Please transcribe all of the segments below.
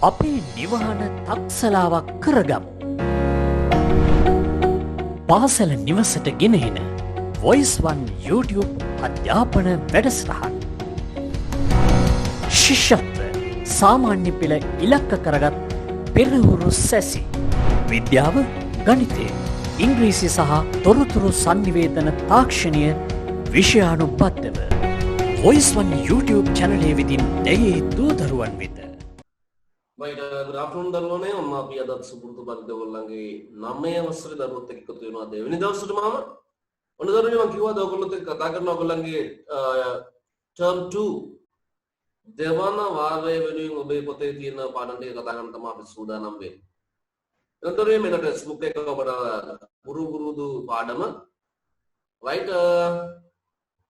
අපේ නිවහන තක්සලාවක් කරගමු. පාසල නිවසට ගෙනහෙන වොයිස්1 YouTube අධ්‍යාපන වැඩසටහන්. ශිෂ්‍යත්ව සාමාන්‍ය පෙළ ඉලක්ක කරගත් පෙරහුරු සැසි. විද්‍යාව, ගණිතය, ඉංග්‍රීසි සහ තොරතුරු sannivedana තාක්ෂණය විෂයානුබද්ධව වොයිස්1 YouTube channel වෙතින් දැයේ දූදරුවන් වෙත. Right, good afternoon දරුවනේ. මම අපි අද සුපුරුදු පරිදි ඔයගොල්ලන්ගේ 9 වසරේ දරුවොත් එක්ක එකතු වෙනවා දෙවෙනි දවසට මම. ඔන්න දරුවනේ මම කිව්වා ඔයගොල්ලොත් එක්ක කතා කරනවා ඔයගොල්ලන්ගේ term 2 දෙවන වාරයේ වෙනුවෙන් ඔබේ පොතේ තියෙන පාඩම් ටික කතා කරන්න තමයි අපි සූදානම් වෙන්නේ. එතකොට මේ ටෙක්ස්ට් බුක් එක ඔබට පුරුදු පාඩම right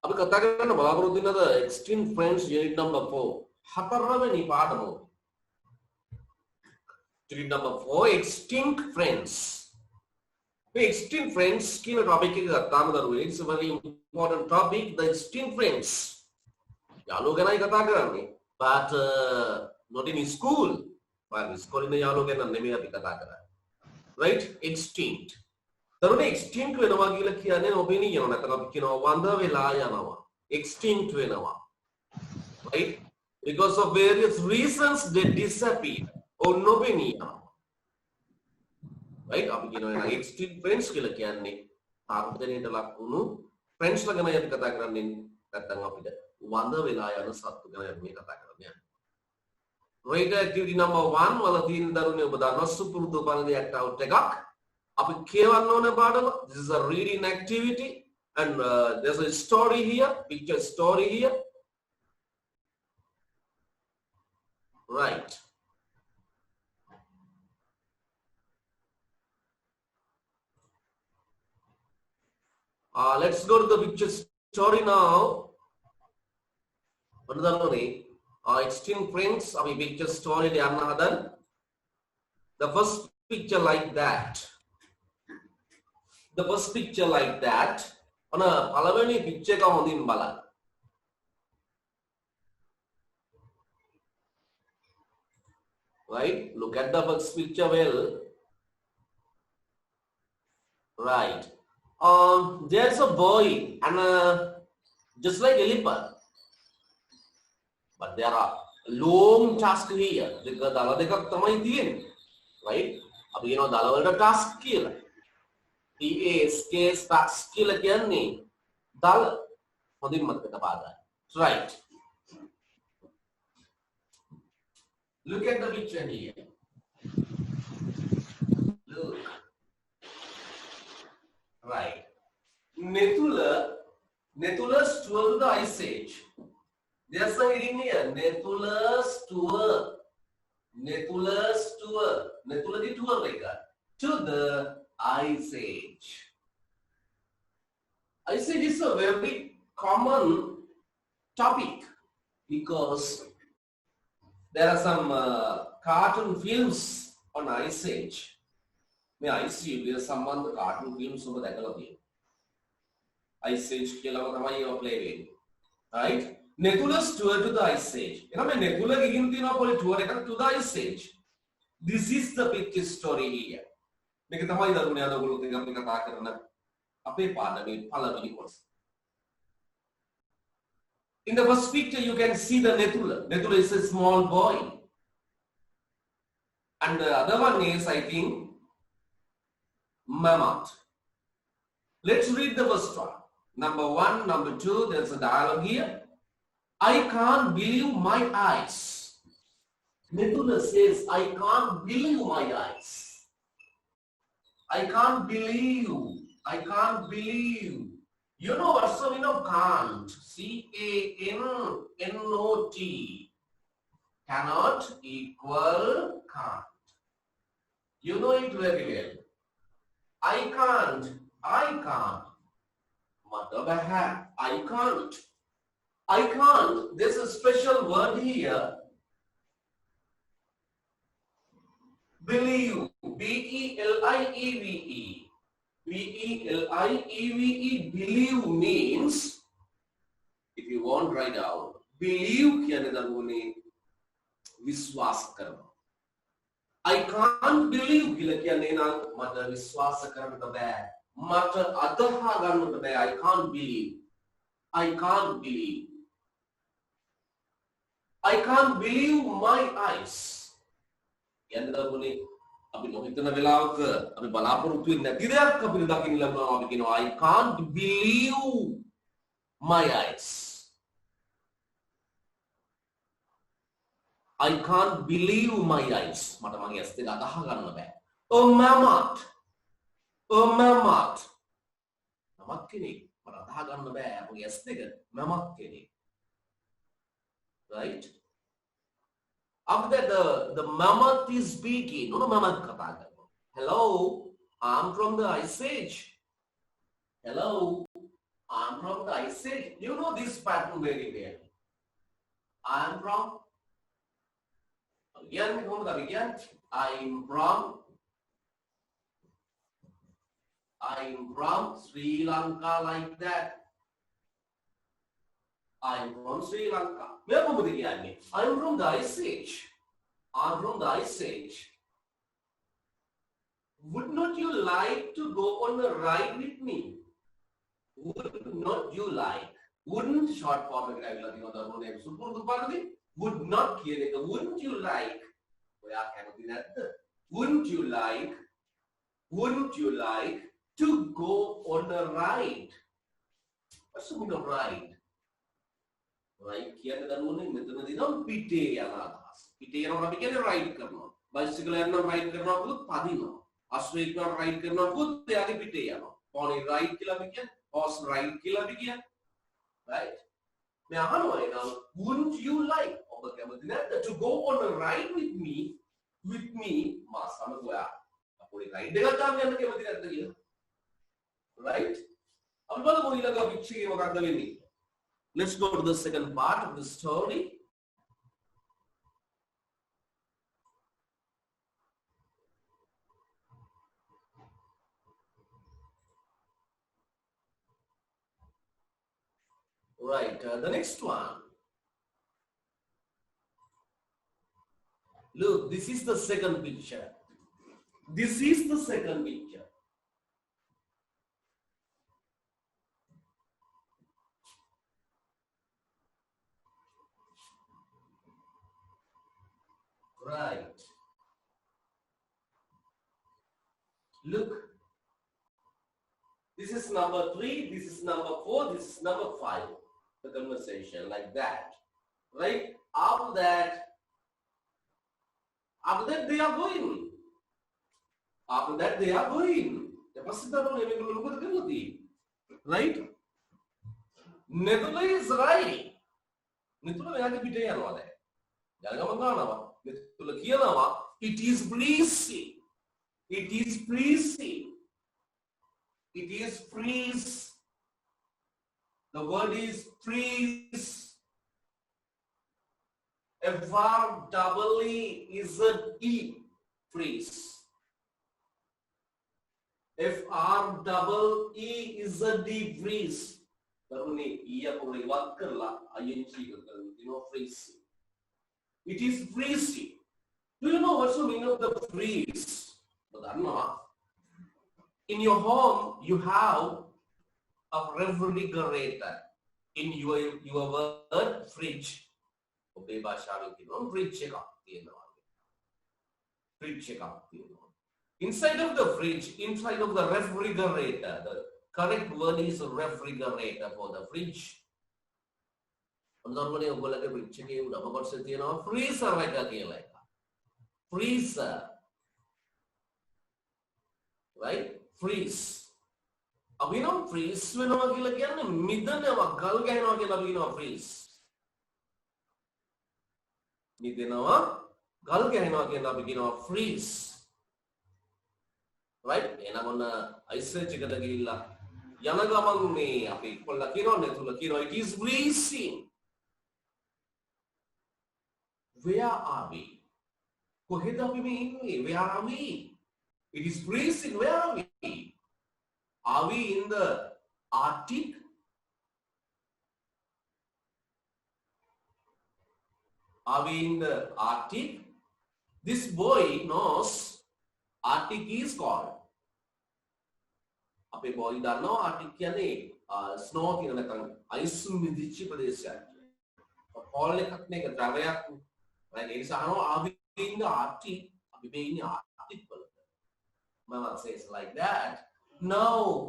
අපි කතා කරන්න බලාපොරොත්තු වෙනද extreme friends unit number 4 හතරවෙනි පාඩම. Unit number 4 extinct friends. The extinct friends කියන topic එක ගත්තාම දරුවෝ it's a very important topic, the extinct friends. යාළුවෝ ගැනයි කතා කරන්නේ. But not in school. but school ඉන්න යාළුවෝ ගැන නෙමෙයි අපි කතා කරන්නේ. Right? Extinct. දරුවෝ extinct වෙනවා කියලා කියන්නේ ඔබෙනි කියනවා නැත්නම් අපි කියනවා වඳ වෙලා යනවා. Extinct වෙනවා. Right? Because of various reasons they disappear. or nobody right අපි කියනවා extinct friends කියලා කියන්නේ තාර්ජනයට ලක් වුණු friends ලා ගැන අපි කතා කරන්නේ නැත්නම් අපිට වඳ වෙලා යන සත්තු ගැන අපි කතා කරන්නේ. right activity number 1 වල තියෙන දරුවනේ ඔබ දන්නවා සුපුරුදු පරිදි act out එකක් අපි කියවන්න ඕනේ පාඩම. This is a reading activity and there's a story here, picture story here. Right. Let's go to the picture story now. Extinct friends, our picture story. The first picture like that. The first picture like that. On a palavani picture ka hondin bala. Right? Look at the first picture well. Right. There's a boy and just like elephant, but there are long tasks here. Because dala dekak tamai diyen, right? Abi you know dala walta task kiyala. task kiyala kiyanne dala hodin matkata pada. Right. Look at the picture here. Look. Right. Netulas tour to the ice age. There's a reading here. Netulas tour. Netulas tour. Netula the tour to the ice age. Ice age is a very common topic because there are some cartoon films on ice age. May I see there's someone the cartoon films over that of you. Ice age killer you play with. Right? Nebulous tour to the ice age. You know, nebula giving tour to the ice age. This is the picture story here. Make it a high that we are going to take a paper that in the first picture, you can see the Netula. Netula is a small boy. And the other one is, I think, mammoth. Let's read the first one. Number 1, number 2, there's a dialogue here. I can't believe my eyes. Netula says, I can't believe my eyes. I can't believe. I can't believe. You know what's the meaning of can't? C-A-N-N-O-T. Cannot equal can't. You know it very well. I can't. I can't. I can't. I can't. There's a special word here. Believe. B-E-L-I-E-V-E. B-E-L-I-E-V-E. Believe means, if you want write down, believe क्या ने दर्शकों ने विश्वास करना. I can't believe කියලා කියන්නේ නම් මට විශ්වාස කරන්න බෑ. මට අදහා ගන්නට බෑ. I can't believe. I can't believe. I can't believe my eyes. කියන්නේ දරුවනේ අපි නොහිතන වෙලාවක අපි බලාපොරොත්තු වෙන්නේ නැති දෙයක් අපිට දකින්න ලැබුණා අපි කියනවා I can't believe my eyes. I can't believe my eyes. මට මගේ ඇස් දෙක අදහා ගන්න බෑ. A mammoth. A mammoth. mammoth කෙනෙක් මට අදහා ගන්න බෑ මගේ ඇස් දෙක mammoth කෙනෙක්. Right? After the mammoth is speaking. No, mammoth කතා කරනවා. Hello, I'm from the Ice Age. Hello, I'm from the Ice Age. You know this pattern very well. I'm from again, I'm from Sri Lanka like that. I'm from Sri Lanka. I'm from the Ice Age. I'm from the Ice Age. Would not you like to go on a ride with me? Would not you like? Wouldn't short form would not කියන එක wouldn't you like? ඔයා කැමති නැද්ද? Wouldn't you like to go on a ride? What's the meaning of ride? Right කියන්නේ දරුවනේ මෙතනදී නම් පිටේ යන අදහස. පිටේ යනවා අපි කියන්නේ රයිඩ් කරනවා. බයිසිකල් යනවා රයිඩ් කරනවා පුත් පදිනවා. අශ්වයෙක් යනවා රයිඩ් කරනවා පුත් එයාගේ පිටේ යනවා. පොනි රයිඩ් කියලා අපි කියන්නේ. හෝස් රයිඩ් කියලා අපි කියන්නේ. Right? මේ අහනවා එනවා wouldn't you like ඔබ කැමති නැද්ද to go on a ride with me මා සමග ඔයා අපේ රයිඩ් එකක් ගන්න යන්න කැමති නැද්ද කියලා. Right? අපි බලමු ඊළඟ පිටේ මොකක්ද වෙන්නේ. Let's go to the second part of the story. Right, the next one. Look, this is the second picture. This is the second picture. Right. Look. This is number 3, this is number 4, this is number 5. The conversation like that. Right? After that they are going. After that they are going. Right? Netula is right. Netula මෙයාගේ පිටේ යනවා දැන්. ජනගම ගන්නවා. netula කියනවා it is pleasing. It is pleasing. It is freeze. The word is freeze. F-R-E-E is a E. Freeze. F-R-E-E is a D. Freeze. Taruni iya ko iwat karla ing freeze. It is freezing. Do you know what's the meaning of the freeze? In your home, you have a refrigerator. In your word, fridge. Fridge inside of the fridge, inside of the refrigerator, the correct word is refrigerator for the fridge. Freezer freezer. Right? Freeze. අපි නම් freeze වෙනවා කියලා කියන්නේ මිදෙනවා ගල් ගහනවා කියලා අපි කියනවා freeze. මිදෙනවා ගල් ගහනවා කියලා අපි කියනවා freeze. Right? එහෙනම් ඔන්න ice age එකට ගිහිල්ලා යන ගමන් මේ අපි කොල්ලා කියනවා නෙතුල කියනවා it is freezing. Where are we? කොහෙද අපි මේ ඉන්නේ? Where are we? It is freezing. Where are we? Are we in the Arctic? Are we in the Arctic? This boy knows Arctic is called. අපේ boy දන්නවා Arctic කියන්නේ snow කියන නැත්නම් ice මිදිච්ච ප්‍රදේශයක්. Cold එකක් නේ ඒක ද්‍රවයක්. right ඒ නිසා අහනවා are we in the Arctic? අපි මේ ඉන්නේ Arctic වල. Mama says like that. No,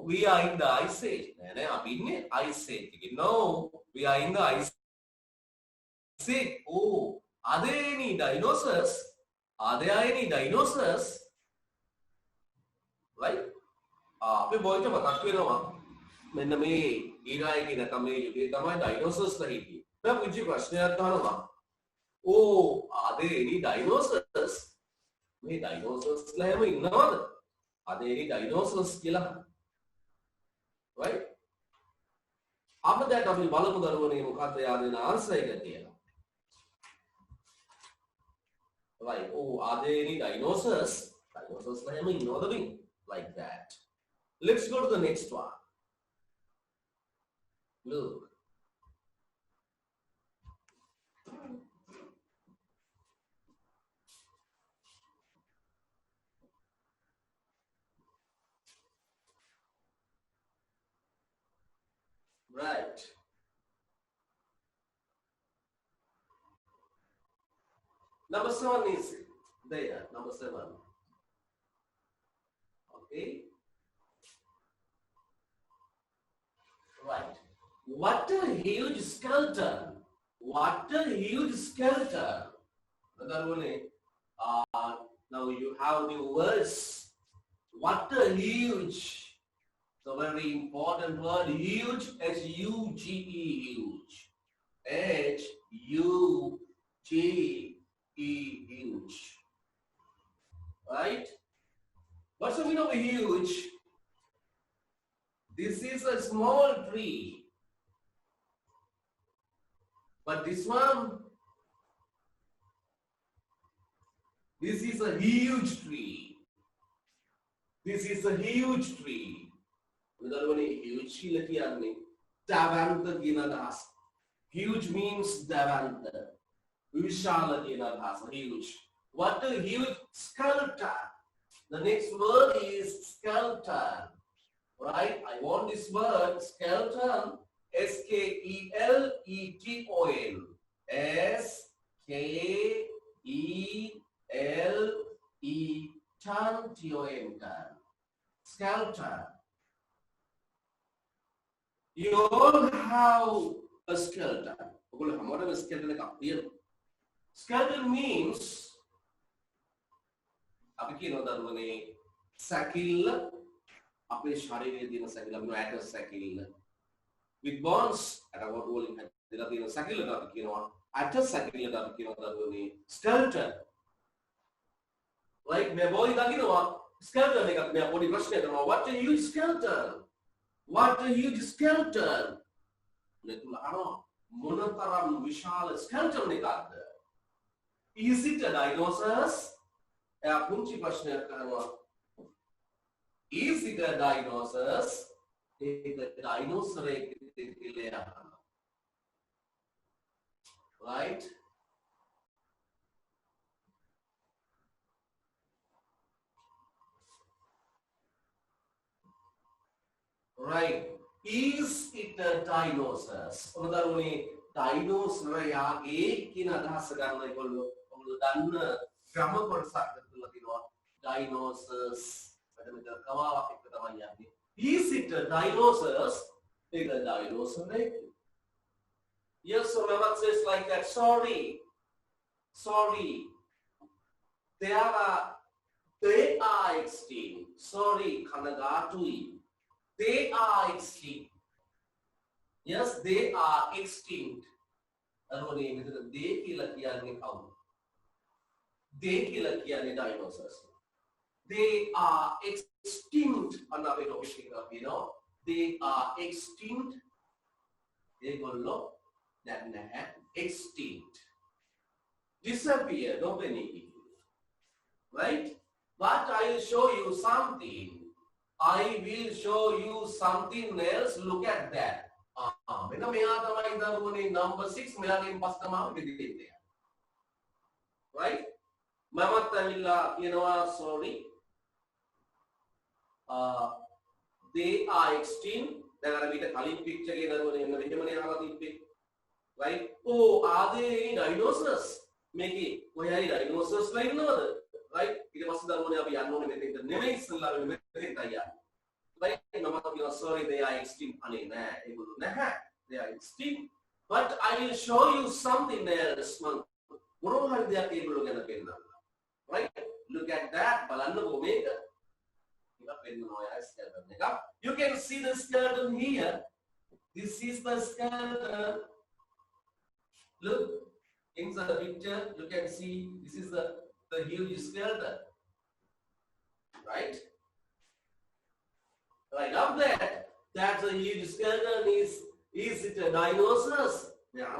we are in the ice age. නෑ නෑ අපි ඉන්නේ ice age එකේ. No, we are in the ice age. Oh, are there any dinosaurs? Are there any dinosaurs? Right? අපේ බොයිට මතක් වෙනවා මෙන්න මේ ඊරා එකේ නැත්නම් මේ යුගයේ තමයි ඩයිනෝසර්ස්ලා හිටියේ. දැන් පුංචි ප්‍රශ්නයක් අහනවා. Oh, are there any dinosaurs? මේ ඩයිනෝසර්ස්ලා හැම ඉන්නවද? Are there any dinosaurs කියලා? Right? After that අපි බලමු දරුවනේ මොකක්ද යා දෙන ආන්සර් එක කියලා. Right. Oh, are there any dinosaurs? Dinosaurs like like that. Let's go to the next one. Look. Right. Number 7 is there. Number 7. Okay. Right. What a huge skeleton. What a huge skeleton. Now you have the words. What a huge. So very important word. Huge. H-U-G-E. Huge. H-U-G-E. Huge. Right? What's the meaning of huge? This is a small tree. But this one, this is a huge tree. This is a huge tree. Huge Davanta Ginadas. Huge means Davanta. Vishala Ginadas. Huge. What a huge skeleton. The next word is skeleton. Right? I want this word skeleton. S-K-E-L-E-T-O-N. S-K-E-L-E-T-O-N. Skeleton. You all have a skeleton. Skeleton means sakil අපේ ශරීරයේ තියෙන සැකිල්ල අපි කියනවා ඇටස් සැකිල්ල with bones අරවට වලින් හැදලා තියෙන සැකිල්ලට අපි කියනවා ඇටස් සැකිල්ලට අපි කියනවා දරුවනේ skeleton like මේ බොයි දකින්නවා skeleton එකක් මෙයා පොඩි ප්‍රශ්නයක් කරනවා what a huge skeleton what a huge skeleton මෙතුල අහනවා මොනතරම් විශාල skeleton එකක්ද is it a dinosaurs එයා පුංචි ප්‍රශ්නයක් කරනවා Is it a dinosaurs? It's a dinosaur. Right? Right. Is it a dinosaurs? උදාහරණේ dinosaur යාගේ කියන අදහස ගන්න ඒගොල්ලෝ ඔයගොල්ලෝ දන්න ක්‍රම කොටසක් තුල තියෙනවා dinosaurs Is it a dinosaurs? It's a dinosaur. Yes, so Mama says like that. Sorry. They are extinct. Sorry, Kanagatui. They are extinct. Yes, they are extinct. They kill a dinosaurs. They are extinct. They are extinct. They go low. That extinct. Disappear. Don't any. Right? But I will show you something. I will show you something else. Look at that. Number 6. Right? Mama ඇවිල්ලා කියනවා sorry. They are extinct. දැන් අර විතර කලින් picture එකේ දරුවනේ එන්න මෙහෙමනේ අහලා තිබ්බේ. Right? Oh, are they dinosaurs? මේකේ ඔය හරි dinosaurs ලා ඉන්නවද? Right? ඊට පස්සේ දරුවනේ අපි යන්න ඕනේ මෙතෙන්ට නෙමෙයි ඉස්සෙල්ලා මෙතෙන්ට යන්න. Right? මම කියනවා sorry they are extinct. අනේ නෑ ඒගොල්ලෝ නැහැ. They are extinct. But I will show you something else. මොනවා හරි දෙයක් ඒගොල්ලෝ ගැන පෙන්නන්න. Right? Look at that. බලන්නකෝ මේක. You can see the skeleton here. This is the skeleton. Look, inside the picture, you can see this is the huge skeleton. Right? Right up there. That's a huge skeleton. Is it a dinosaurs? Yeah,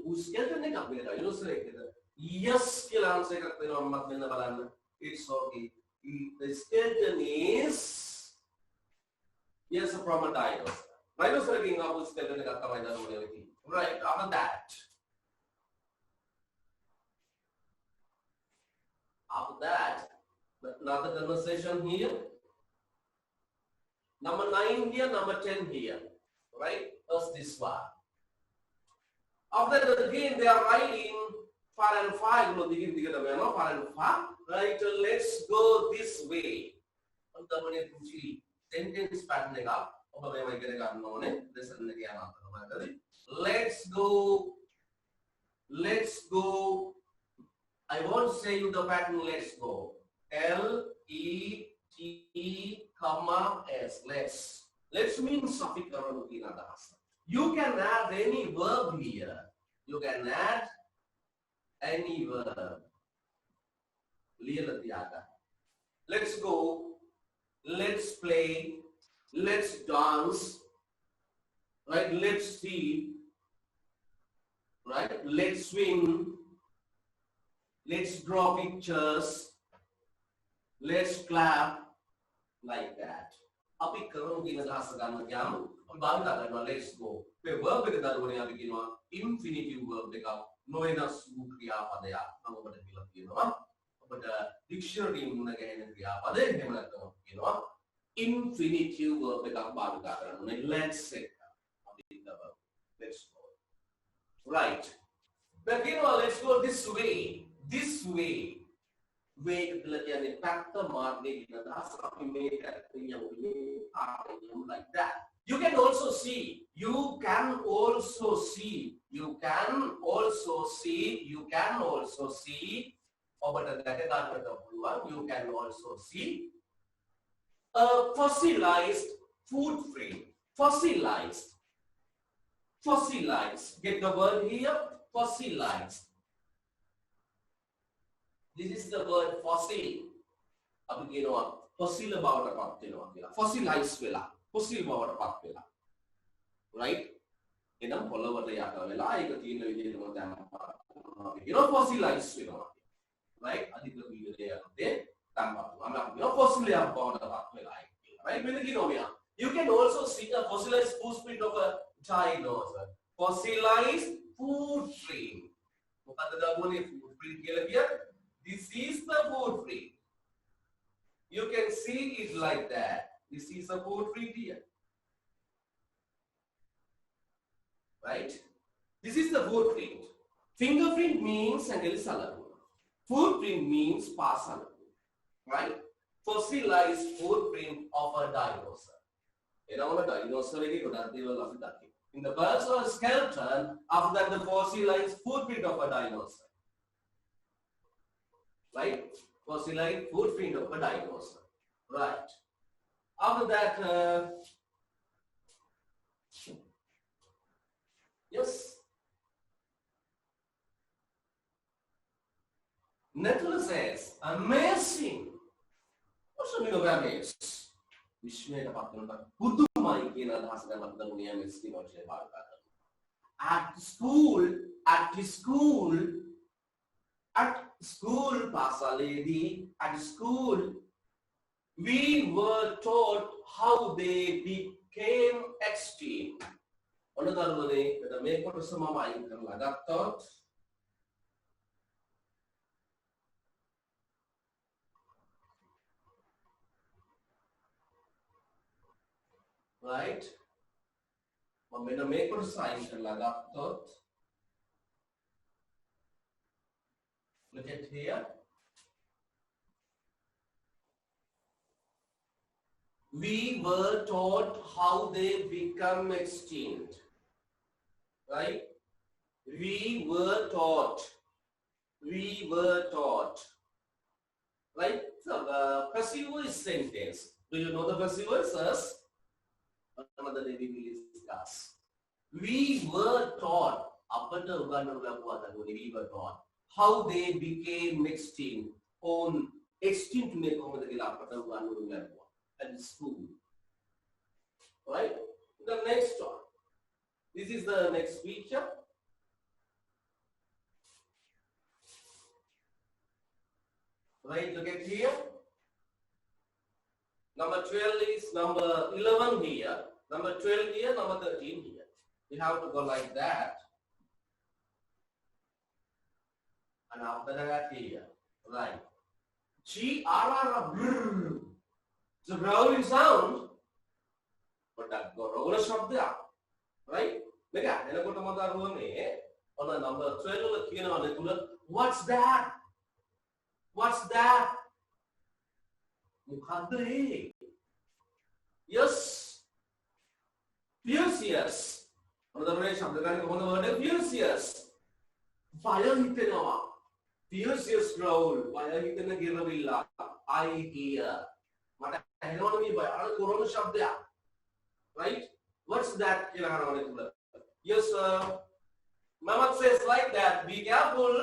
who's skeleton? Dinosaur. Yes, it's okay. The skeleton is yes from a dinosaur. Dinosaur king of skeleton right after that. After that, another conversation here. Number 9 here, number 10 here. Right? First this one. After that again they are writing 4 and 5. Far and 5. Right, let's go this way. Sentence pattern let's go. Let's go. I won't say you the pattern. Let's go. L-E-T, comma S. Let's. Let's means suffix. You can add any verb here. You can add any verb. Let's go, let's play, let's dance, right? Let's see, right? Let's swim, let's draw pictures, let's clap, like that. Api karang gina bahasa gana jam, bangga kan let's go. Pe verb kita dalam ni api kino infinitive verb deka, noena su kriya padaya, nama pada bilang kino. The dictionary muna gaya kriya pada yang mana tu, infinitive verb dekat baru kata, let's say, let's go, right? But let's go this way, way kelihatan ni fakta marne kita dah sampai mereka yang like that. You can also see. But you can also see a fossilized footprint. Fossilized. Get the word here? Fossilized. This is the word fossil. Fossil about a fossilized villa. Fossil about a villa. Right? Follow what they are. Fossilized villa. Right? Right? You can also see a fossilized footprint of a dinosaur. Fossilized footprint. This is the footprint. You can see it like that. This is a footprint here. Right? This is the footprint. Fingerprint means footprint means pasal, right? Fossilized footprint of a dinosaur. In the birds or skeleton, after that the fossilized footprint of a dinosaur, right? Fossilized footprint of a dinosaur, right? After that, yes. Nettle says, amazing. What's the meaning of amaze? At school, Pastor Lady, at school, we were taught how they became extinct. Another way, the make of some of my thought. right? මම මෙන්න මේක කොට sign කරලා ගත්තොත් look at here. We were taught how they become extinct, right? We were taught, right? So passive voice sentence. Do you know the passive voices? Another day we will discuss. We were taught, we were taught how they became extinct. On extinct at school, right? The next one. This is the next feature. Right, look at here. Number 12 is number 11 here. Number 12 here, number 13 here. We have to go like that. And after that here. Right. G-R-R-R. It's a growling sound. But that go roll shop there. Right? Mega, then I go to Mother Rome on the number 12. What's that? What's that? Mukhadre. Yes. Furious. Another way, the word furious. Fire hitena. Furious growl. Fire hitena giravilla. I hear. What I don't mean by all corona shop there. Right? What's that? Yes, sir. Mama says like that. Be careful.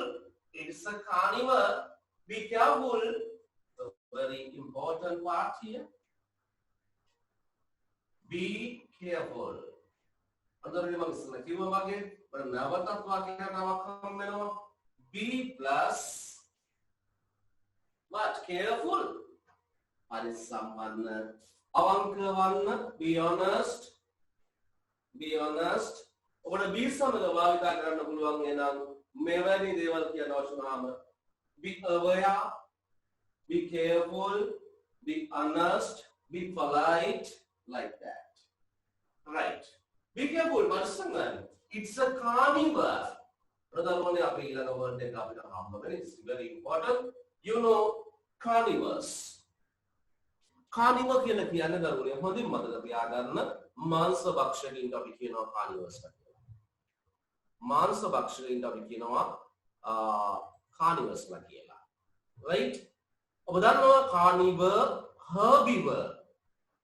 It's a carnivore. Be careful. The very important part here. Be careful. Be plus what? Careful. Parisampanna. Avankavanna. Be honest. Be honest. ඔබට be සමග භාවිත කරන්න පුළුවන් එනම් මෙවැනි දේවල් කියන වචනාම be aware, be careful, be honest, be polite, like that. Right. Be careful, Marsangan. It's a carnivore. It's very important. You know, carnivores. Carnivore කියන කියන්නේ දරුවනේ හොඳින් මතක තියාගන්න මාංශ භක්ෂකයින්ට අපි කියනවා carnivores කියලා. මාංශ භක්ෂකයින්ට අපි කියනවා carnivores ලා කියලා. Right? ඔබ දන්නවා carnivore, herbivore.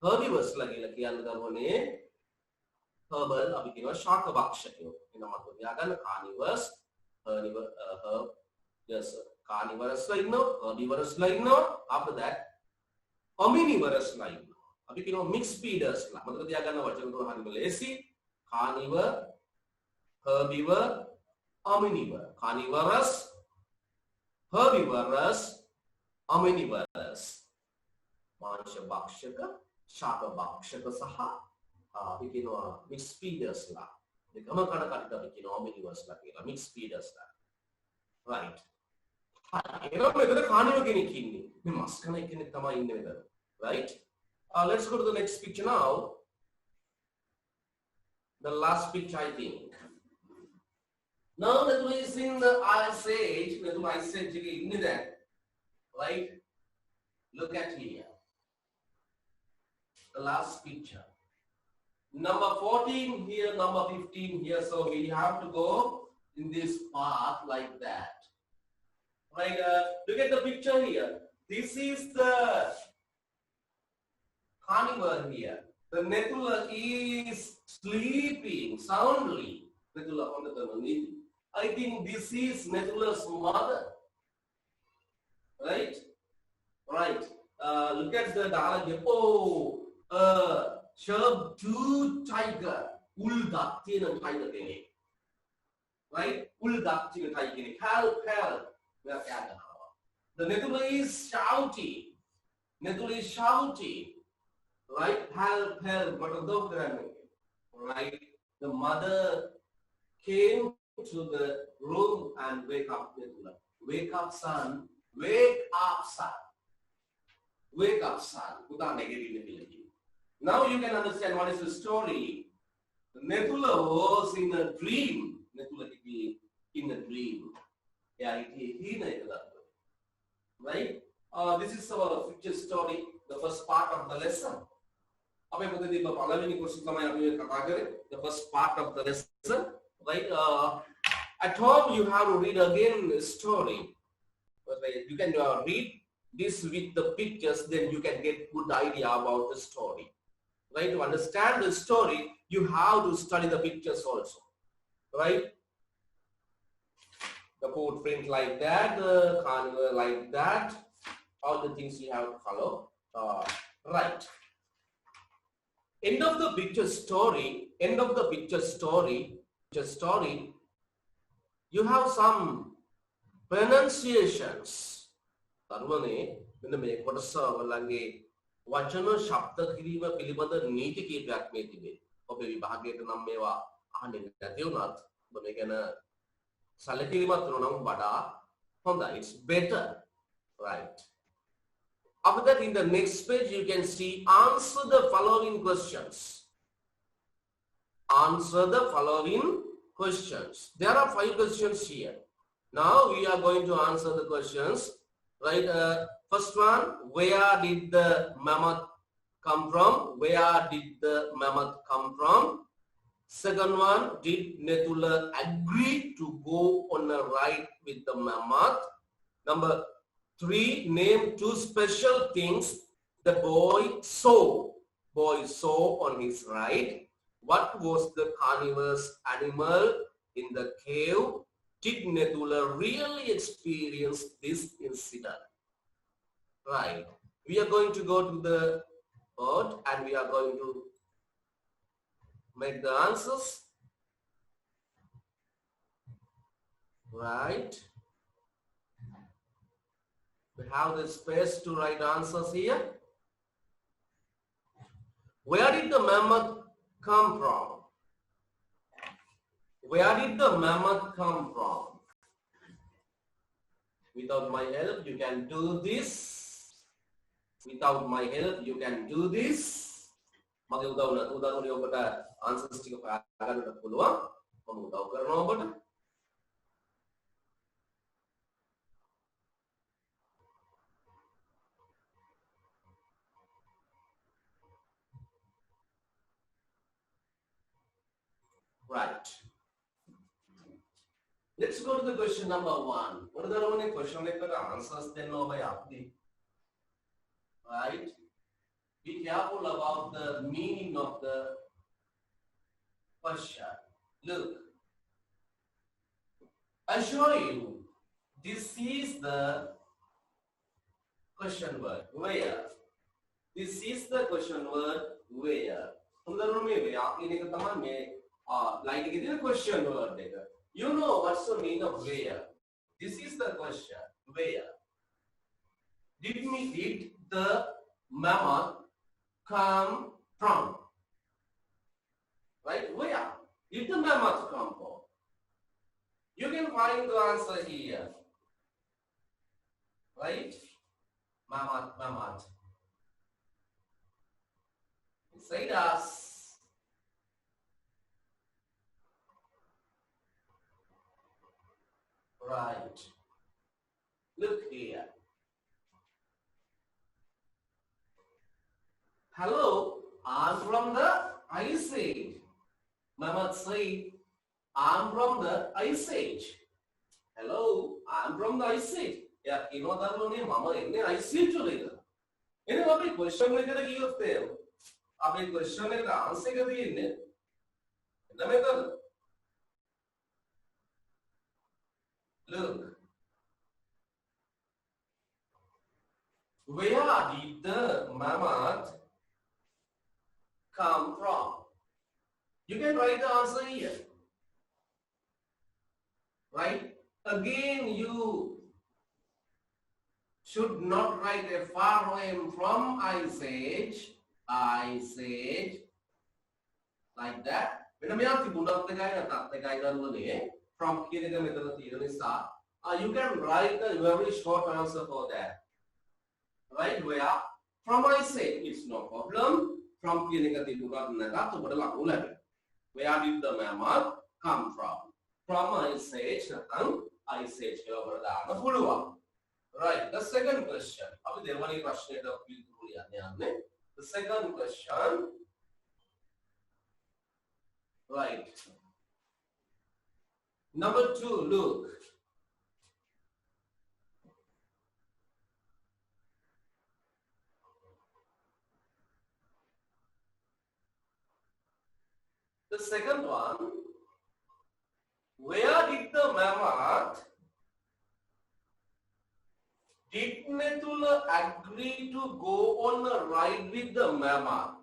Herbivores ලා කියලා කියන්නේ දරුවනේ herbal අපි කියනවා ශාක භක්ෂකයෝ. එන මතක තියාගන්න carnivores, herb, yes, carnivores ලා ඉන්නවා, herbivores ලා ඉන්නවා. After that omnivorous line. අපි කියනවා mixed feeders ලා. මතක තියාගන්න වචන තුන හරිම ලේසි. carnivore, herbivore, omnivore. Carnivorous, herbivorous, omnivorous. මාංශ භක්ෂක, ශාක භක්ෂක සහ අපි කියනවා mixed feeders ලා. දෙකම කන කටට අපි කියනවා omnivores ලා කියලා. mixed feeders ලා. Right. එනවා මෙතන carnivore කෙනෙක් ඉන්නේ. මේ මස් කන කෙනෙක් තමයි ඉන්නේ මෙතන. Right? Let's go to the next picture now. The last picture, I think. Now that we is in the Ice Age, right? Look at here. The last picture. Number 14 here, number 15 here. So we have to go in this path like that. Right? Look at the picture here. This is the carnivore here. The Nethula is sleeping soundly. Nethula on the terminal. I think this is Nethula's mother. Right? Right. Look at the dialogue. Oh, sharp-tooth tiger. Uldaktina tiger. Right? Uldaktina tiger. Help, help. The Nethula is shouting. Nethula is shouting. Right? Help, help. Right? The mother came to the room and wake up Nethula. Wake up, son. Wake up, son. Wake up, son. Now you can understand what is the story. Netula was in a dream. Netula in a dream. Yeah, he right? This is our future story, the first part of the lesson. The first part of the lesson, right? At home, you have to read again the story. You can read this with the pictures, then you can get good idea about the story. Right? To understand the story, you have to study the pictures also. Right? The footprint like that, the carnival like that, all the things you have to follow. Right. End of the picture story, you have some pronunciations. වචන ශබ්ද කිරීම පිළිබඳ නීති කීපයක් මේ තිබේ. ඔබේ විභාගයට නම් මේවා අහන්නේ නැති වුණත් ඔබ මේ ගැන සැලකිලිමත් වුණා නම් වඩා හොඳයි. It's better. Right. After that, in the next page, you can see answer the following questions. Answer the following questions. There are 5 questions here. Now we are going to answer the questions. Right. First one, where did the mammoth come from? Where did the mammoth come from? Second one, did Netula agree to go on a ride with the mammoth? Number 3, name 2 special things the boy saw. Boy saw on his ride. What was the carnivorous animal in the cave? Did Netula really experience this incident? Right. We are going to go to the board and we are going to make the answers. Right. We have the space to write answers here. Where did the mammoth come from? Where did the mammoth come from? Without my help, you can do this. Without my help, you can do this. Mage udaw ni obata answers tika pagana පුළුවන්. මම උදව් කරනවා ඔබට. Right. Let's go to the question number 1. What are the only question answers then over yapdi? Right? Be careful about the meaning of the question. Look, I show you. This is the question word. Where? This is the question word. Where? Like the question word. You know what's the meaning of where? This is the question. Where? Did the mammoth come from? Right? Where did the mammoth come from? You can find the answer here. Right? Mammoth. Say us. Right. Look here. Hello, I'm from the Ice Age. Mammoth said, I'm from the Ice Age. Hello, I'm from the Ice Age. Yeah, you know that one, Mama, in the Ice Age later. Any question like that, you fail. A question like the answer in it. The method. Look. Where did the mammoth come from? You can write the answer here. Right? Again, you should not write a far away from Ice Age, like that. From here, you can write a very short answer for that. Right? Where? From Ice Age, it's no problem. from කියන එක තිබුණත් නැතත් ඔබට ලකුණු ලැබෙනවා. Where did the mammoth come from? From Ice Age නැත්නම් Ice Age කියලා ඔබට දාන්න පුළුවන්. Right, the second question. අපි දෙවැනි ප්‍රශ්නෙට පිළිතුරු යන්නේ. The second question. Right. Number 2, look. The second one, where did the mammoth, did Nethula agree to go on a ride with the mammoth?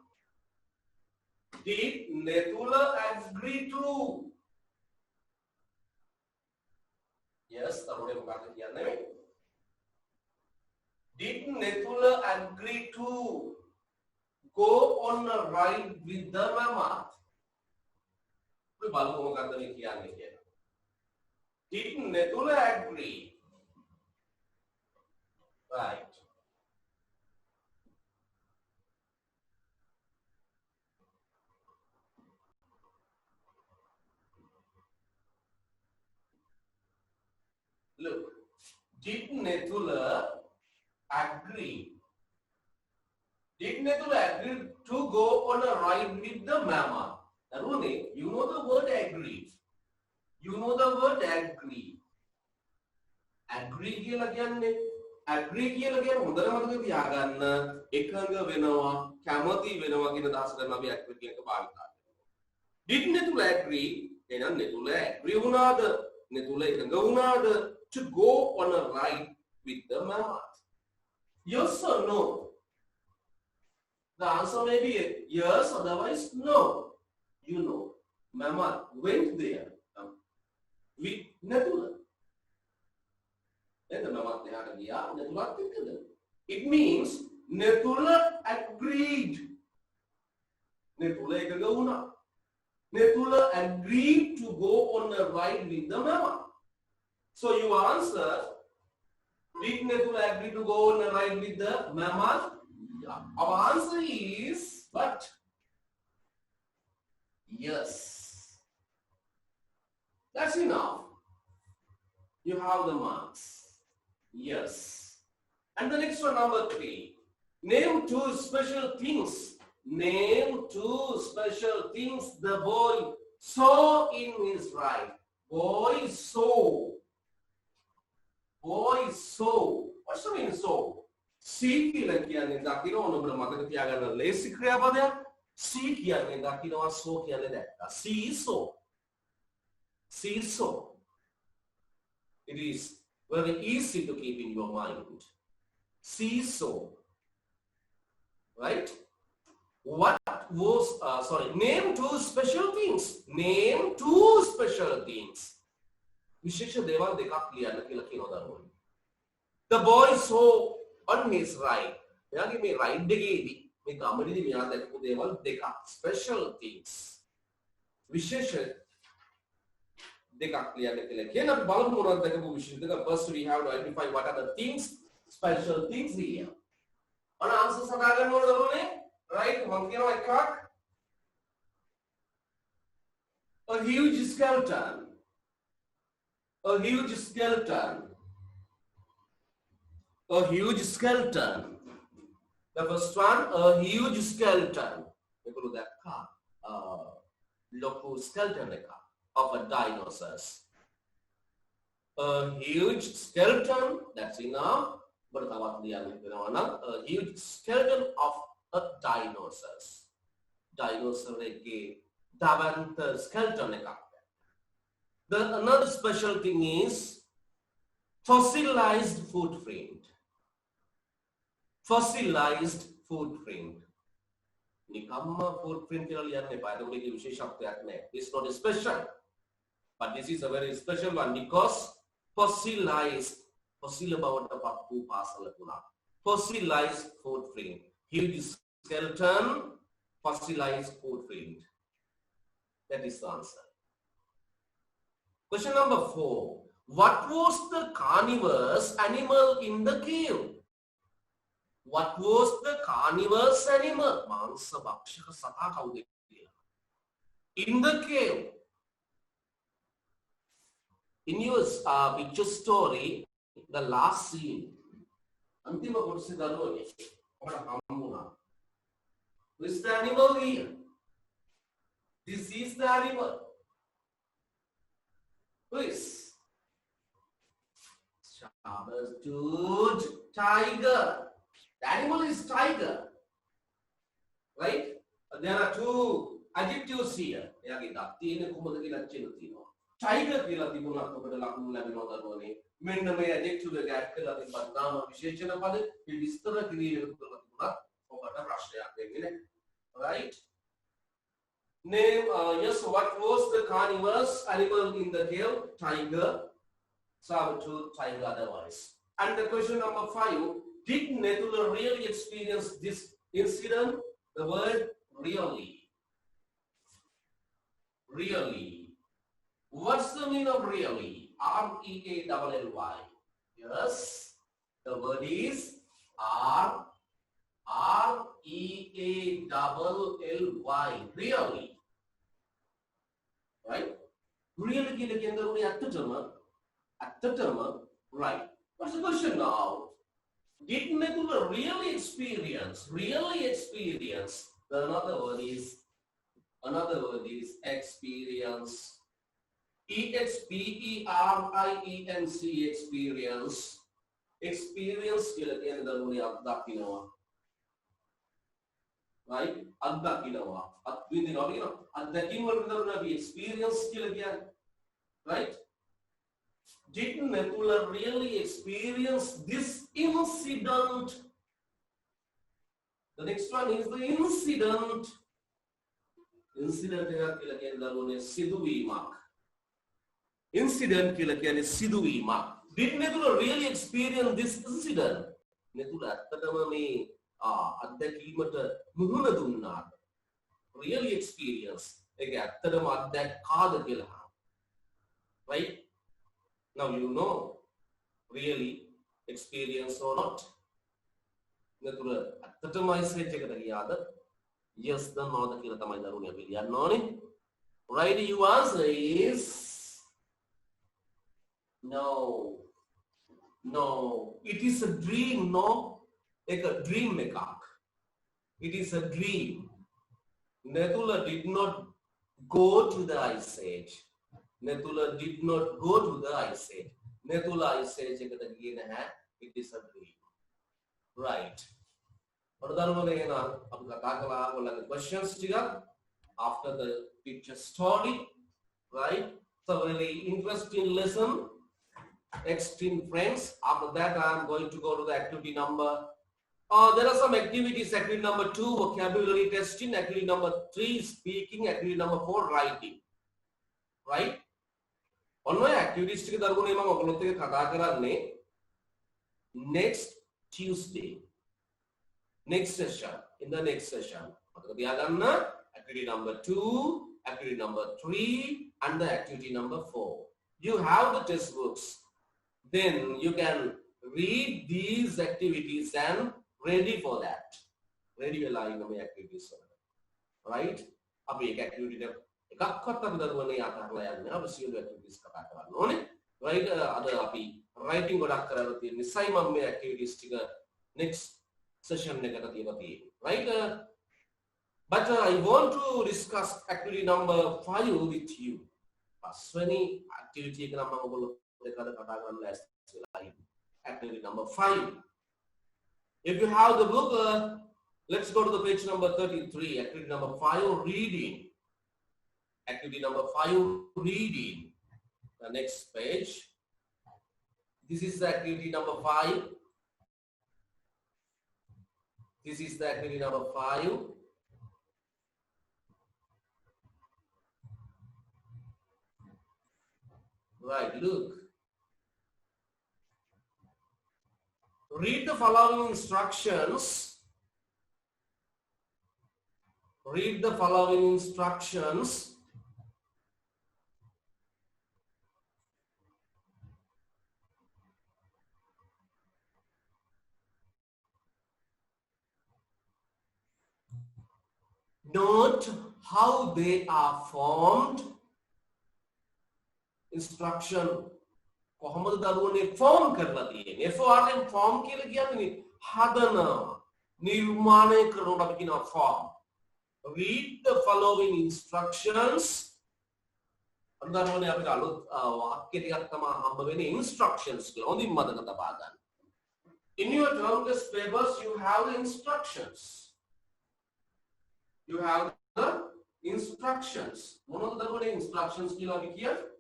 Did Nethula agree to? Yes, tarude මොකක්ද කියන්නේ? Did Nethula agree to go on a ride with the mammoth? We බලමු මොකක්ද මේ කියන්නේ කියලා. Did Nethula agree? Right. Look, did Nethula agree? Did Nethula agree to go on a ride with the mammoth? Arune, you know the word agree. You know the word agree. Agree කියලා කියන්නේ agree කියලා කියන්නේ හොඳට මතක තියාගන්න එකඟ වෙනවා කැමති වෙනවා කියන අදහස තමයි අපි agree කියන එක භාවිත කරන්නේ. Did Nethula agree? එහෙනම් Nethula agree වුණාද? Nethula එකඟ වුණාද to go on a ride with the mammoth? Yes or no? The answer may be yes, otherwise no. You know, mammoth went there with Nethula. And the mammoth එහාට ගියා Nethulaත් එක්කද? It means Nethula agreed. Nethula එකඟ වුණා. Nethula agreed to go on a ride with the mammoth. So you answer, did Nethula agree to go on a ride with the mammoth? Yeah. Our answer is what? Yes. That's enough. You have the marks. Yes. And the next one, number 3. Name 2 special things. Name 2 special things the boy saw in his ride. Boy saw. Boy saw. What's the meaning saw? See කියලා කියන්නේ දකින්න ඕන ඔබට මතක තියාගන්න ලේසි ක්‍රියාපදයක්. See කියන්නේ දකින්නවා saw කියන්නේ දැක්කා. See saw. See saw. It is very easy to keep in your mind. See saw. Right? What was name 2 special things. Name 2 special things. විශේෂ දේවල් දෙකක් ලියන්න කියලා කියනවා දරුවෝ. The boy saw on his ride. එයාගේ මේ රයිඩ් එකේදී මේ ගමනේදී මෙයා දැකපු දේවල් දෙකක්. Special things. විශේෂ දෙකක් ලියන්න කියලා කියන අපි බලමු මොනවද දැකපු විශේෂ දෙක. First we have to identify what are the things, special things here. අන answer සදා ගන්න ඕන දරුවනේ. Right? මම කියනවා එකක්. A huge skeleton. A huge skeleton. A huge skeleton. The first one, a huge skeleton. Look at that local skeleton of a dinosaur. A huge skeleton, that's enough. But a huge skeleton of a dinosaur. Dinosaur Davantha skeleton. The another special thing is fossilized footprint. Fossilized footprint. Nikamma footprint කියලා ලියන්න එපා. ඒකට විශේෂත්වයක් නැහැ. It's not special. But this is a very special one because fossilized. Fossil බවට පත්වූ පාසල තුනක්. Fossilized footprint. Huge skeleton, fossilized footprint. That is the answer. Question number 4. What was the carnivorous animal in the cave? What was the carnivorous animal? Mansa Bhakshaka Sata Kaude. In the cave, in your picture story, the last scene, Antima Kursidalo, who is the animal here? This is the animal. Who is? Saber-tooth tiger. The animal is tiger. Right? There are two adjectives here. Tiger කියලා තිබුණා ඔබට ලකුණු ලැබෙනවා දරුවනේ. මෙන්න මේ adjective එක add කරලා තිබ්බත් නාම විශේෂණ පද විස්තර කිරීම කරලා තිබුණා ඔබට ප්‍රශ්නයක් වෙන්නේ නැහැ. Right? Name, yes, what was the carnivorous animal in the cave? Tiger, saber-tooth tiger otherwise. And the question number 5, did Nethula really experience this incident? The word really. Really. What's the meaning of really? R-E-A-L-L-Y. Yes, the word is R-E-A-L-L-Y. Really. Right? Really kila ke andar unhe at the term, right? What's the question now? Did Nethula really experience? Another word is experience. E-X-P-E-R-I-E-N-C, experience. Experience kila ke andar unhe at dakinawa. Right? At dakinawa. At windinawa you know. At dakin wal andar unhe experience kila ke. Right? Did Nethula really experience this incident? The next one is the incident. Incident කියලා කියන්නේ දරුවනේ සිදුවීමක්. Incident කියලා කියන්නේ සිදුවීමක්. Did Nethula really experience this incident? Nethula ඇත්තටම මේ අත්දැකීමට මුහුණ දුන්නාද? Really experience. ඒක ඇත්තටම අත්දැක්කාද කියලා. Right? Now you know really experience or not. Nethula ඇත්තටම message එකට ගියාද? Yes, the mother කියලා තමයි දරුවනේ අපි ලියන්න ඕනේ. Right, your answer is no. No, it is a dream, no? Like a dream එකක්. It is a dream. Nethula did not go to the ice age. Nethula did not go to the ice age. Nethula ice age එකට ගියේ නැහැ. It is a dream. Right. Questions after the picture story, right? So really interesting lesson, extreme friends. After that, I am going to go to the activity number. There are some activities. Activity number 2, vocabulary testing. Activity number 3, speaking. Activity number 4, writing. Right? On my activities, next Tuesday. Next session, in the next session, activity number 2, activity number 3, and the activity number 4. You have the test books. Then you can read these activities and ready for that. Ready line of activities. Right? Abhi ek activity එකක්වත් අපි දරුවනේ අතහරලා යන්නේ නැහැ. අපි සියලු activities කතා කරන්න ඕනේ. Right? අද අපි writing ගොඩක් කරලා තියෙන නිසායි මම මේ activities ටික next session එකකට තියලා තියෙන්නේ. Right? But I want to discuss activity number 5 with you. පස්වෙනි activity එක නම් මම ඔයගොල්ලෝ එක්ක කතා කරන්න ලෑස්ති වෙලා ඉන්නේ. Activity number 5. If you have the book, let's go to the page number 33. Activity number 5, reading. Activity number 5, reading. The next page. This is the activity number 5. This is the activity number 5. Right, look. Read the following instructions. Read the following instructions. Note how they are formed. Instruction කොහොමද දරුවනේ form කරලා තියෙන්නේ? FORM form කියලා කියන්නේ හදනවා, නිර්මාණය කරනකොට අපි කියනවා form. Read the following instructions. අන්දරෝනේ අපිට අලුත් වාක්‍ය ටිකක් තමයි හම්බ වෙන්නේ instructions කියලා. හොඳින් මතක තබා ගන්න. In your term test papers you have the instructions. You have the instructions. මොනවද දරුවනේ instructions කියලා අපි කියන්නේ?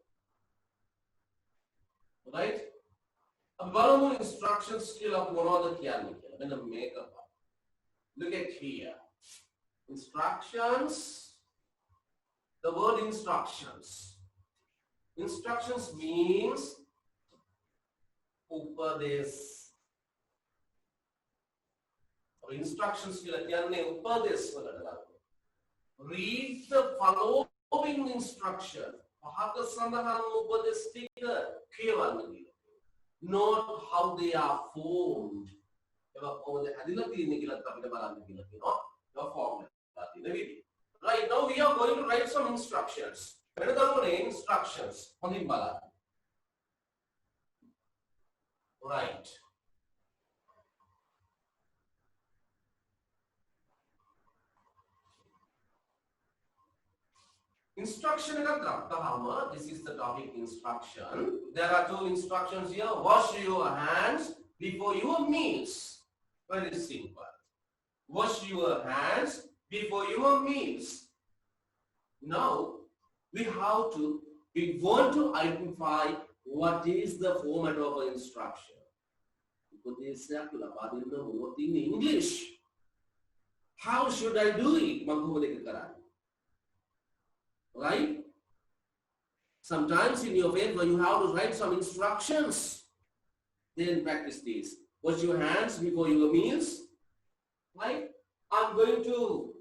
Right? अब බලමු instructions කියලා අපි මොනවද කියන්නේ කියලා. මෙන්න මේක. Look at here. Instructions. The word instructions. Instructions means උපදේශ. Instructions කියලා කියන්නේ උපදේශ වලට. Read the following instruction. පහත සඳහන් උපදේශ ටික කියවන්න කියලා. Note how they are formed. ඒවා කොහොමද හැදිලා තියෙන්නේ කියලා අපිට බලන්න කියලා කියනවා. ඒවා form එකලා තියෙන විදිහ. Right, now we are going to write some instructions. වෙන දරුවනේ instructions. හොඳින් බලන්න. Right. Instruction this is the topic instruction. There are two instructions here. Wash your hands before your meals. Very simple. Wash your hands before your meals. Now we want to identify what is the format of an instruction. In English. How should I do it? Right? Sometimes in your paper you have to write some instructions. Then practice this. Wash your hands before your meals. Right? I'm going to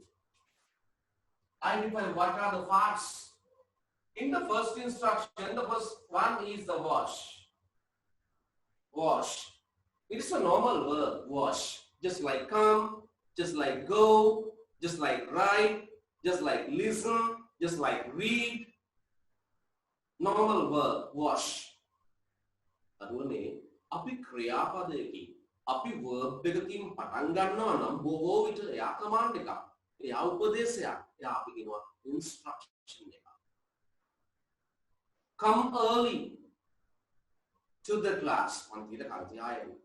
identify what are the parts. In the first instruction, the first one is the wash. Wash. It is a normal verb, wash. Just like come, just like go, just like write, just like listen, just like read. Normal verb, wash. අදුනේ අපි ක්‍රියාපදයකින් අපි verb එකකින් පටන් ගන්නවා නම් බොහෝ විට එයා command එකක්. එයා උපදේශයක්. එයා අපි කියනවා instruction එකක්. Come early to the class. පන්තියට කල්ති ආයෙත්.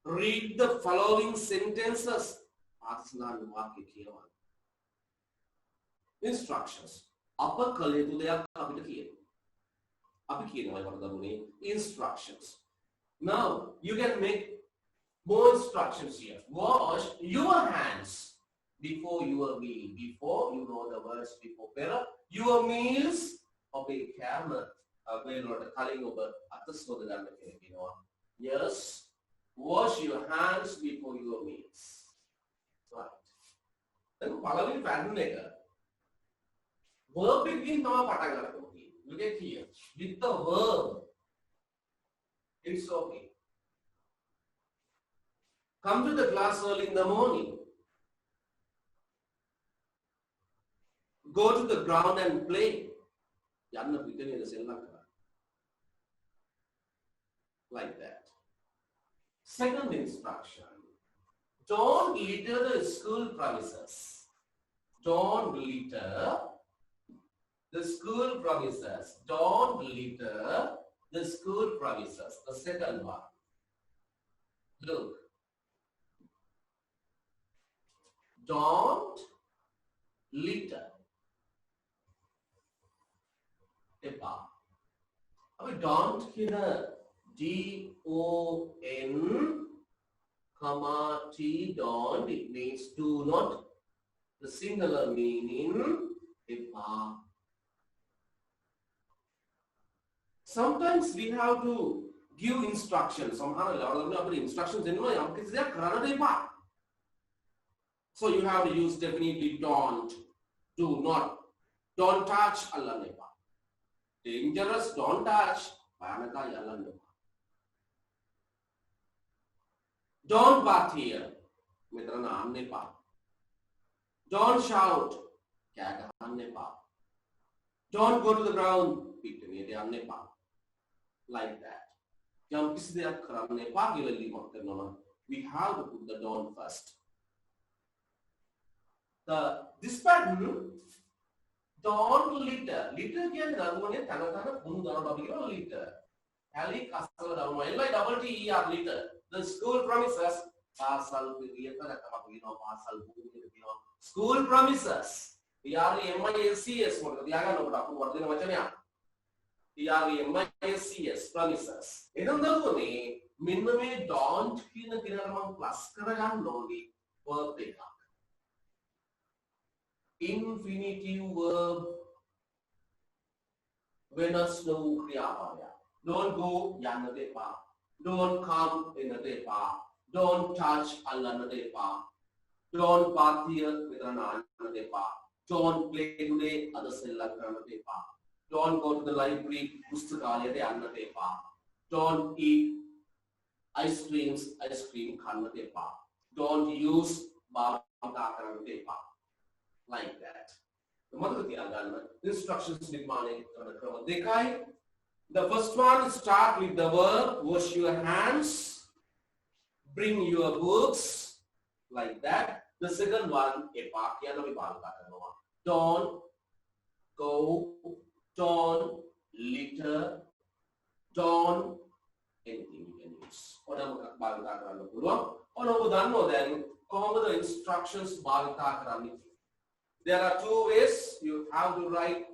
Read the following sentences. ආත්සනාන වාක්‍ය කියවන්න. Instructions. අප කළ යුතු දෙයක් අපිට කියනවා. අපි කියනවා ඒකට දරුවනේ instructions. Now you can make more instructions here. Wash your hands before your meal. Before, you know the words before better. Your meals obey camera. We'll calling over at the soda than the Filipino. Yes. Wash your hands before your meals. Right. Then following pattern later. Verb begin now pata gana. Look at here. With the verb. It's okay. Come to the class early in the morning. Go to the ground and play. Like that. Second instruction. Don't litter the school premises. Don't litter the school premises. Don't litter the school premises. The second one. Look. Don't litter. එපා. අපි don't කියන D-O-N comma T don't, it means do not. The singular meaning එපා. Sometimes we have to give instructions. Somehow instructions anyway. So you have to use definitely don't, do not, don't touch Allah nepa. Dangerous, don't touch. Don't bath here. Don't shout. Don't go to the ground. Like that. We have to put the don't first. This pattern, don't litter. Litter can litter. Double T-E-R, litter. The school promises school promises. TREMISCS TREMISCS promises. Don't plus verb infinitive verb Venus no kriya. Don't go yana depa. Don't come in a depa. Don't touch Allah depa. Don't bath here with an depa. Don't play today other depa. Don't go to the library pustakale de anna depa. Don't eat ice cream kanna depa. Don't use depa. Like that. The instructions the first one start with the verb, wash your hands, bring your books, like that. The second one, don't go, don't litter, don't anything you can use. Then the instructions. There are two ways you have to write.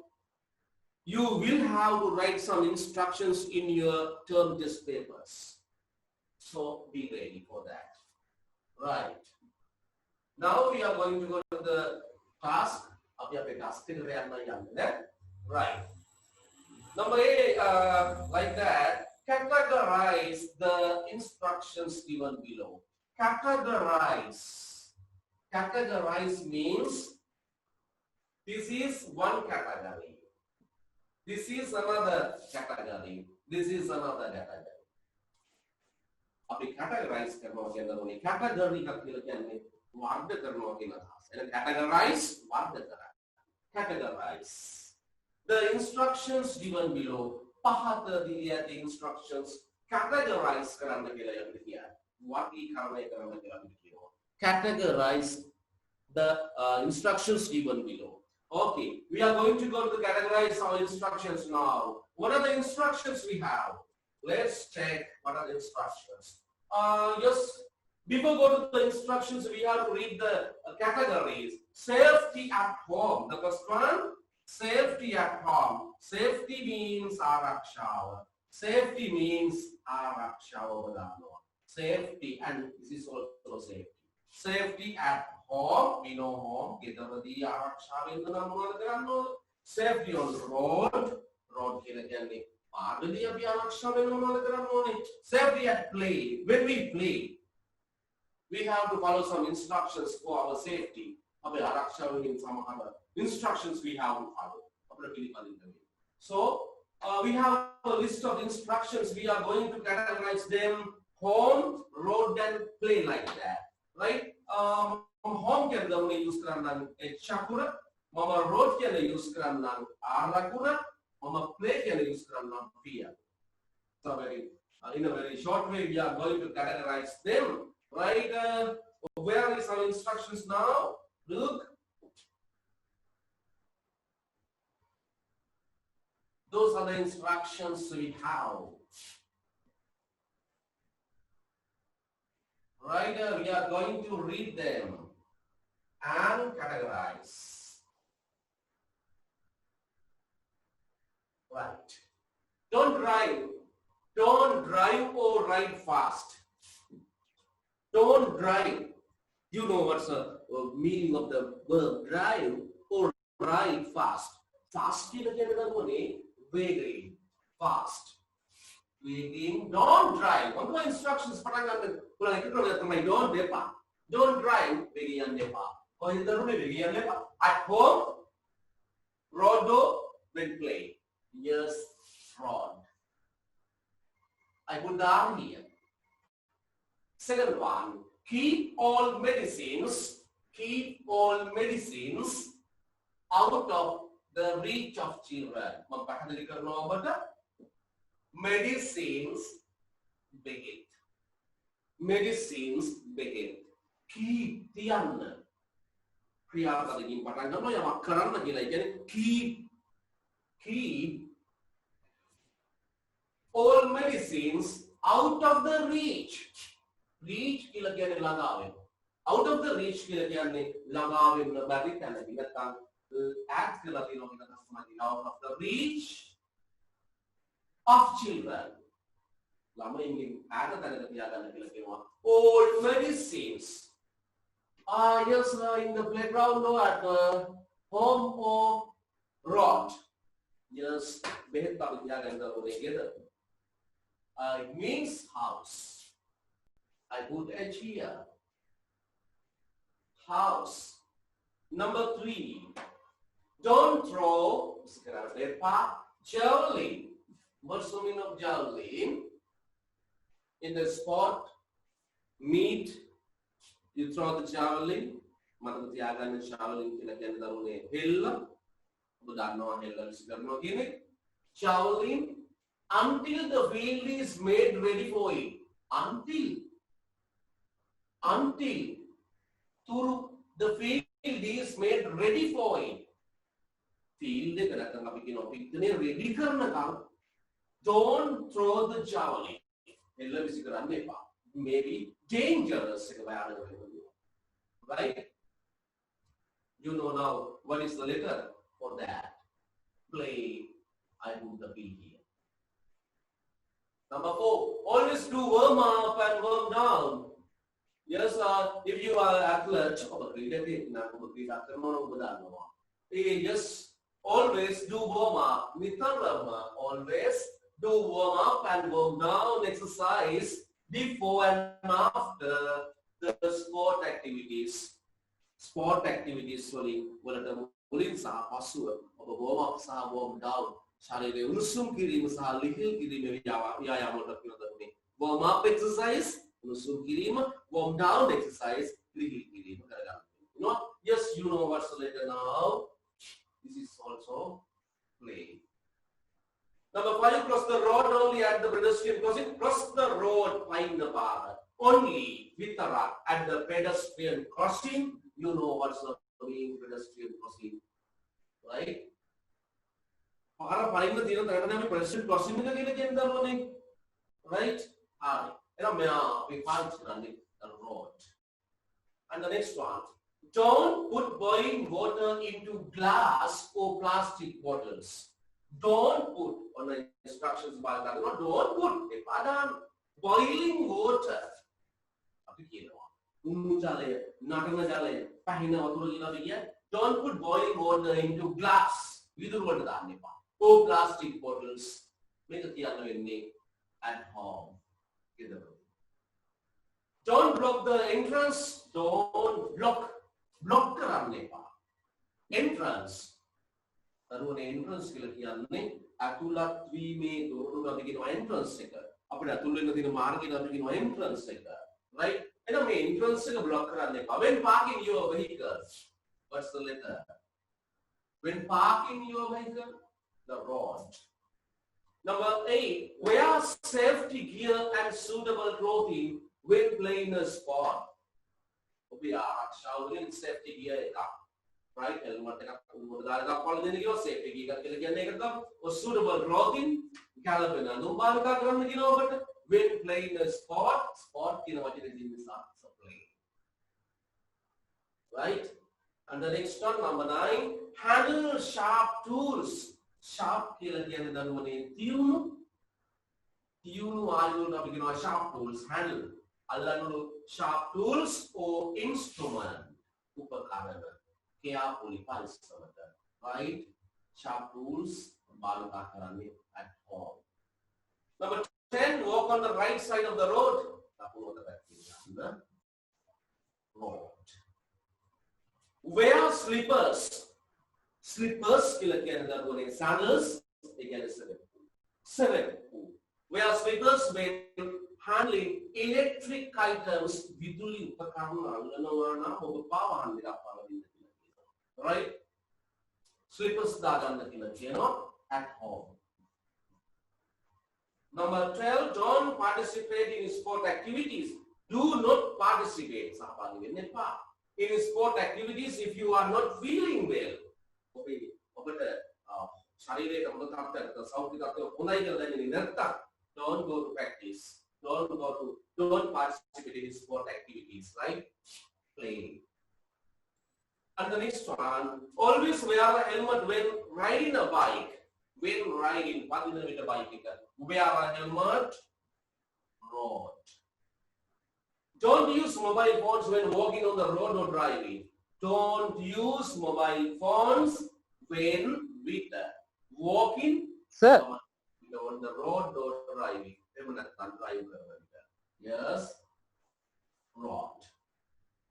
You will have to write some instructions in your term test papers. So be ready for that. Right. Now we are going to go to the task. Right. Number 8, like that, categorize the instructions given below. Categorize. Categorize means this is one category. This is another category. This is another category. Categorize category categorize categorize the instructions given below. The instructions categorize what categorize the instructions given below. Okay, we are going to go to categorize our instructions now. What are the instructions we have? Let's check what are the instructions. Just before go to the instructions, we have to read the categories. Safety at home. The first one, safety at home. Safety means araksha. Safety means araksha. Safety, and this is also safety. Safety at home, we know home. Safety on the road. Road safety at play. When we play, we have to follow some instructions for our safety. Some other instructions we have to follow. So we have a list of instructions. We are going to categorize them: home, road, and play, like that. Right? Home can use chakura, mama road can use arakura, mama play can use fear. So in a very short way, we are going to categorize them. Right? Where is our instructions now? Look. Those are the instructions we have. Right? We are going to read them and categorize. Right. Don't drive. Don't drive or ride fast. Don't drive. You know what's the meaning of the verb drive or ride fast. Fast very fast. Don't drive. One of the instructions don't depa. Don't drive depa. At home, rodo, when play. Yes, fraud. I put down here. Second one, keep all medicines keep all medicines out of the reach of children. මම පැහැදිලි කරනවා ඔබට medicines begin. Medicines begin. Keep තියන්න. ක්‍රියාපදකින් පටන් ගන්නවා යමක් කරන්න කියලා. ඒ කියන්නේ keep all medicines out of the reach. Reach කියලා කියන්නේ ළඟා වෙන. Out of the reach කියලා කියන්නේ ළඟා වෙන්න බැරි තැනදී නැත්නම් add කියලා තියෙනවා කියන තමයි out of the reach of children. ළමයින්ගේ add තැනක තියාගන්න කියලා කියනවා. All medicines. Yes, in the playground or at home or road. Yes, බෙහෙත් අපි තියාගන්න ඕනේ ගෙදර. It means house. I put H here. House. Number 3. Don't throw javelin. What's the meaning of javelin? In the sport, meet, you throw the javelin. මතක තියාගන්න javelin කියලා කියන්නේ දරුවනේ හෙල්ල. ඔබ දන්නවා හෙල්ල විශ්ි කරනවා කියන්නේ. Javelin until the field is made ready for it. Until the field is made ready for it. Field එක නැත්නම් අපි කියනවා පිටනේ ready කරනකම් don't throw the javelin. හෙල්ල විශ්ි කරන්න එපා. Maybe dangerous එක බයානක වෙනවා. Right? You know now what is the letter for that? Play. I put the P here. Number 4. Always do warm up and warm down. Yes, if you are athlete, yes, always do warm up. Always do warm up and warm down exercise before and after the sport activities. Sport activities sorry, වලට මුලින් සහ පසුව ඔබ warm up සහ warm down ශරීරය උණුසුම් කිරීම සහ ලිහිල් කිරීම ව්‍යායාමවලට පිළිදෙන්නේ. Warm up exercise උණුසුම් කිරීම, warm down exercise ලිහිල් කිරීම කරගන්න. You know, yes, you know what's the letter now. This is also play. Number 5, cross the road only at the pedestrian crossing. Cross the road find the bar only with the rock at the pedestrian crossing. You know what's the meaning pedestrian crossing, right? පාර පයින්න තියෙන තැනට අපි pedestrian crossing එක කියලා කියන දරුවනේ, right? හරි. එහෙනම් මෙයා අපි පාවිච්චි කරන්නේ the road. And the next one, don't put boiling water into glass or plastic bottles. Don't put on the instructions by that. No, don't put boiling water. අපි කියනවා උණු ජලය, නටන ජලය, පහින වතුර කියලා අපි කියන්නේ. Don't put boiling water into glass. විදුරු වලට දාන්න එපා. Or plastic bottles. මේක කියන්න වෙන්නේ at home. ගෙදර. Don't block the entrance. Don't block කරන්න එපා. Entrance. දරුවනේ entrance කියලා කියන්නේ අතුලත් වීමේ දොරටුවට අපි කියනවා entrance එක. අපිට අතුල් වෙන්න තියෙන මාර්ගයට අපි කියනවා entrance එක. Right? එහෙනම් මේ entrance එක block කරන්න එපා. When parking your vehicle. What's the letter? When parking your vehicle, the road. Number 8, wear safety gear and suitable clothing when playing a sport. We are showering safety gear. Right? Helmet safety gear. Or suitable clothing. When playing a sport, right? And the next one, number 9, handle sharp tools. Sharp කියලා කියන්නේ දරුවනේ තියුණු ආයුධ අපි කියනවා sharp tools. Handle අල්ලන්නු sharp tools or instrument උපකරණ carefully පරිස්සමට. Right? Sharp tools භාවිතා කරන්නේ at home. Number 10, walk on the right side of the road. දකුණට පැත්තේ යන්න. Road. Wear slippers. Slippers කියලා කියන්නේ දරුවනේ sandals. ඒ කියන්නේ 7. Wear slippers when handling electric items විදුලි උපකරණ අල්ලනවා නම් ඔබ පාවාහන නිරාපාවදින්න කියලා කියනවා. Right? Slippers දාගන්න කියලා කියනවා at home. Number 12, don't participate in sport activities. Do not participate. සහභාගී වෙන්න එපා. In sport activities if you are not feeling well. ඔබට ශරීරයේ හොඳ තත්ත්වයක් සෞඛ්‍ය තත්ත්වය හොඳයි කියලා දැනෙන්නේ නැත්නම් don't go to practice. Don't participate in sport activities, right? Play. And the next one, always wear a helmet when riding a bike. When riding, with a bike, wear a helmet. Road. Don't use mobile phones when walking on the road or driving. Don't use mobile phones when walking Sir. on the road or driving. Yes, road.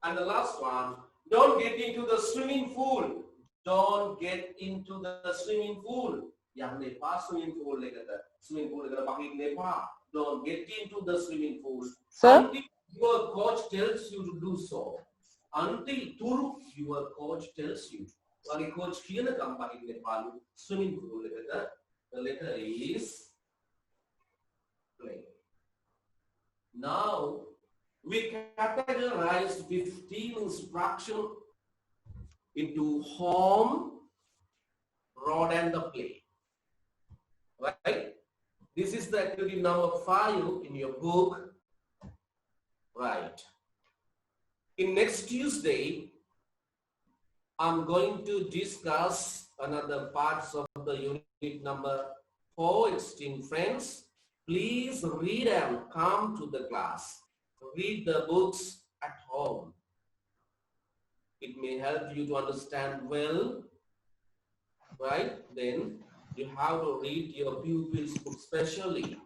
And the last one, don't get into the swimming pool. Don't get into the swimming pool. Swimming pool. Don't get into the swimming pool. Sir? Until your coach tells you to do so. Until your coach tells you. Wagi coach කියන company Nepal swimming pool එකට the letter is play. Now we categorize 15 instruction into home, road and the play. Right? This is the activity number 5 in your book. Right. In next Tuesday, I'm going to discuss another parts of the unit number 4, esteemed friends. Please read and come to the class. Read the books at home. It may help you to understand well, right? Then you have to read your pupils' book specially.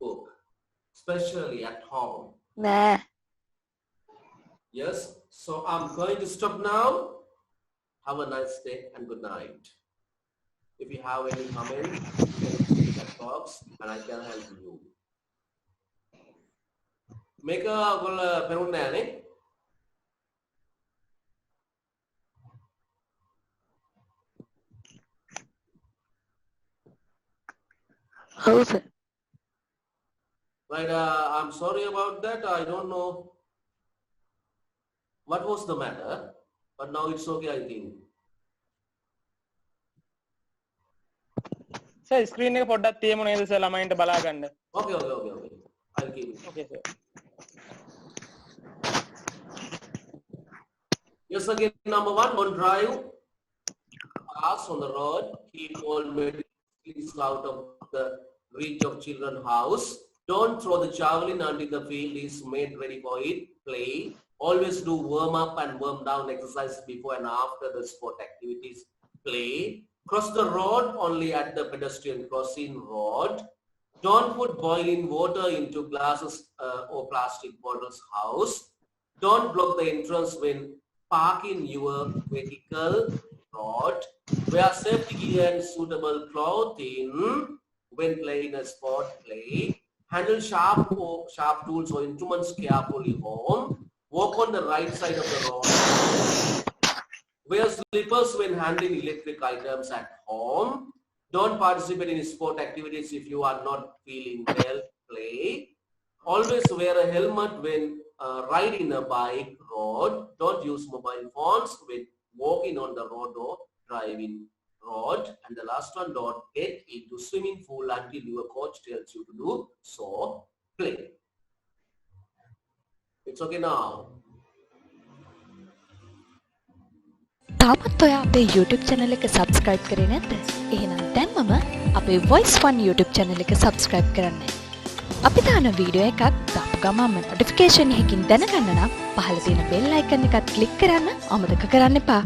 Book, especially at home. Nah. Yes, so I'm going to stop now. Have a nice day and good night. If you have any comments, you can put in the box and I can help you. Make a perunne. How sir? Right, I'm sorry about that. I don't know what was the matter, but now it's okay, I think. Sir, screen එක පොඩ්ඩක් තියමු නේද sir ළමයින්ට බලා ගන්න. Okay. I'll keep it. Okay sir. Yes, again, number 1, don't drive fast on the road. Keep all medicines out of the reach of children's house. Don't throw the javelin until the field is made ready for it. Play. Always do warm up and warm down exercise before and after the sport activities. Play. Cross the road only at the pedestrian crossing road. Don't put boiling water into glasses or plastic bottles house. Don't block the entrance when parking your vehicle road. Wear safety gear and suitable clothing when playing a sport. Play. Handle sharp tools or instruments carefully home. Walk on the right side of the road. Wear slippers when handling electric items at home. Don't participate in sport activities if you are not feeling well. Play. Always wear a helmet when riding a bike road. Don't use mobile phones when walking on the road or driving road. And the last one, don't get into swimming pool until your coach tells you to do so. Play. It's okay now. තාමත් ඔයා අපේ YouTube channel එක subscribe කරේ නැද්ද? එහෙනම් දැන්මම අපේ Voice One YouTube channel එක subscribe කරන්න. අපි දාන වීඩියෝ එකක් දාපු ගමන්ම notification එකකින් දැනගන්න නම් පහළ තියෙන bell icon එකත් click කරන්න අමතක කරන්න එපා.